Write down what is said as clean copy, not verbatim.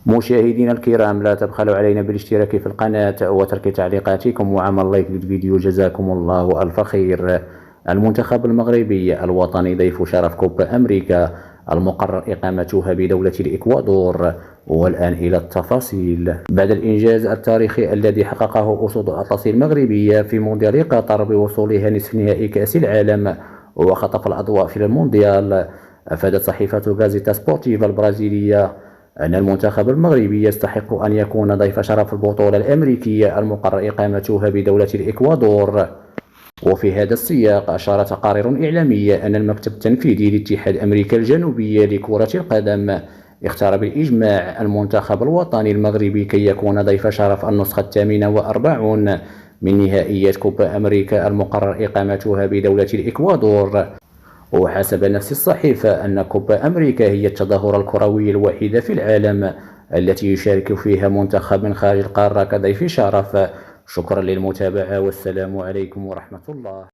مشاهدينا الكرام، لا تبخلوا علينا بالاشتراك في القناة وترك تعليقاتكم وعمل لايك للفيديو، جزاكم الله الف خير. المنتخب المغربي الوطني ضيف شرف كوبا أمريكا المقرر إقامتها بدولة الإكوادور. والآن إلى التفاصيل. بعد الإنجاز التاريخي الذي حققه أسود الأطلس المغربية في مونديال قطر بوصولها نصف نهائي كأس العالم وخطف الأضواء في المونديال، أفادت صحيفة غازيتا سبورتيفا البرازيلية أن المنتخب المغربي يستحق أن يكون ضيف شرف البطولة الأمريكية المقرر إقامتها بدولة الإكوادور. وفي هذا السياق، أشار تقارير إعلامية أن المكتب التنفيذي لاتحاد أمريكا الجنوبية لكرة القدم اختار بالإجماع المنتخب الوطني المغربي كي يكون ضيف شرف النسخة 48 من نهائيات كوبا أمريكا المقرر إقامتها بدولة الإكوادور. وحسب نفس الصحيفة أن كوبا أمريكا هي التظاهرة الكروية الوحيدة في العالم التي يشارك فيها منتخب من خارج القارة كضيف شرف. شكرا للمتابعة، والسلام عليكم ورحمة الله.